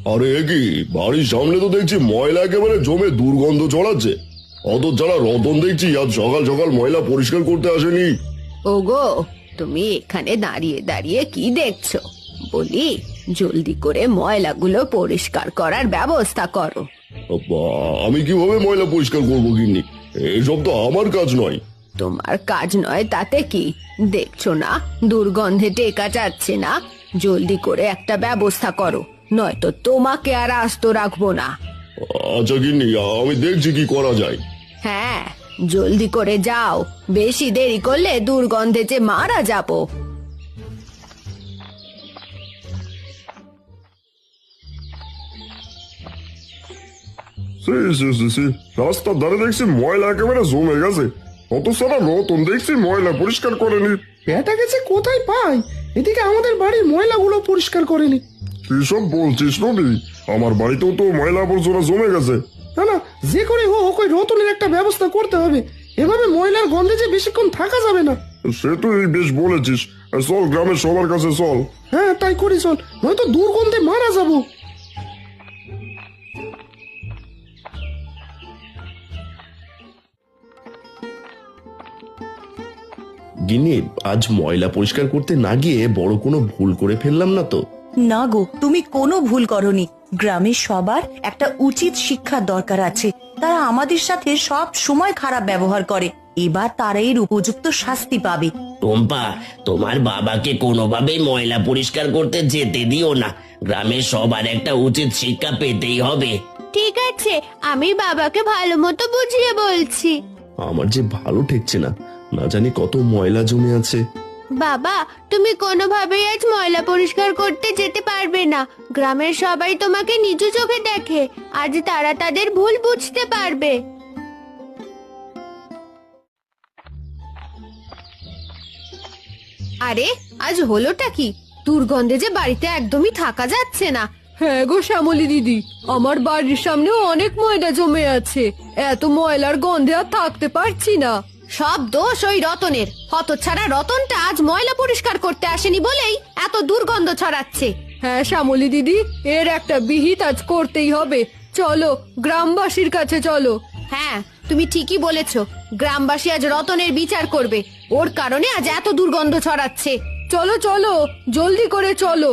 আরে এ কি, বাড়ির সামনে তো দেখছি ময়লা একেবারে জমে দুর্গন্ধ ছড়াচ্ছে। অত যারা রতন দেখছি আজ সকাল সকাল ময়লা পরিষ্কার করতে আসেনি। ওগো, তুমি এখানে দাঁড়িয়ে দাঁড়িয়ে কি দেখছো? বলি, জলদি করে ময়লাগুলো পরিষ্কার করার ব্যবস্থা করো। আমি কিভাবে ময়লা পরিষ্কার করবো গিন্নি? এইসব তো আমার কাজ নয়। তোমার কাজ নয় তাতে কি? দেখছো না দুর্গন্ধে টেকা যাচ্ছে না? জলদি করে একটা ব্যবস্থা করো, নয়তো তোমাকে আর আস্ত রাখবো না। আচ্ছা গিন্নি, আমি দেখছি কি করা যায়। হ্যাঁ, জলদি করে যাও, বেশি দেরি করলে দুর্গন্ধে যে মারা যাবো। রাস্তার ধারে দেখছি ময়লা একেবারে জমে গেছে। অত সারা রতন দেখছি ময়লা পরিষ্কার করেনি। পেটা গেছে কোথায় পাই? এদিকে আমাদের বাড়ির ময়লাগুলো পরিষ্কার করেনি। কি সব বলছিস রবি? আমার বাড়িতেও তো ময়লা আবর্জনা জমে গেছে। না না, যে করে হোক ওই রতনের একটা ব্যবস্থা করতে হবে। এভাবে ময়লার গন্ধে যে বেশিক্ষণ থাকা যাবে না। সে তুই বেশ বলেছিস। চল গ্রামের সবার কাছে চল। হ্যাঁ তাই করি, চল, নয়তো দুর্গন্ধে মারা যাবো। গিন্নি, আজ ময়লা পরিষ্কার করতে না গিয়ে বড় কোনো ভুল করে ফেললাম না তো? না গো, তুমি কোনো ভুল করনি। গ্রামের সবার একটা উচিত শিক্ষার দরকার আছে। তারা আমাদের সাথে সব সময় খারাপ ব্যবহার করে, এবার তারা এর উপযুক্ত শাস্তি পাবে। টম্পা, তোমার বাবাকে কোনোভাবেই ময়লা পরিষ্কার করতে যেতে দিও না। গ্রামের সবার একটা উচিত শিক্ষা পেতেই হবে। ঠিক আছে, আমি বাবাকে ভালো মতো বুঝিয়ে বলছি। আমার যে ভালো ঠেকছে না, না জানি কত ময়লা জমে আছে। বাবা, তুমি কোনোভাবেই আজ ময়লা পরিষ্কার করতে যেতে পারবে না। গ্রামের সবাই তোমাকে নিচু চোখে দেখে, আজ তারা তাদের ভুল বুঝতে পারবে। আরে, আজ হলোটা কি? দুর্গন্ধে যে বাড়িতে একদমই থাকা যাচ্ছে না। হ্যাঁ গো শ্যামলী দিদি, আমার বাড়ির সামনেও অনেক ময়লা জমে আছে। এত ময়লার গন্ধে আর থাকতে পারছি না। সব দোষ ওই রতনের। হতচ্ছাড়া রতনটা আজ ময়লা পরিষ্কার করতে আসেনি বলেই এত দুর্গন্ধ ছড়াচ্ছে। হ্যাঁ শ্যামলী দিদি, এর একটা বিহিত আজ করতেই হবে। চলো গ্রামবাসীর কাছে চলো। হ্যাঁ, তুমি ঠিকই বলেছো। গ্রামবাসী আজ রতনের বিচার করবে। ওর কারণে আজ এত দুর্গন্ধ ছড়াচ্ছে। চলো চলো, জলদি করে চলো।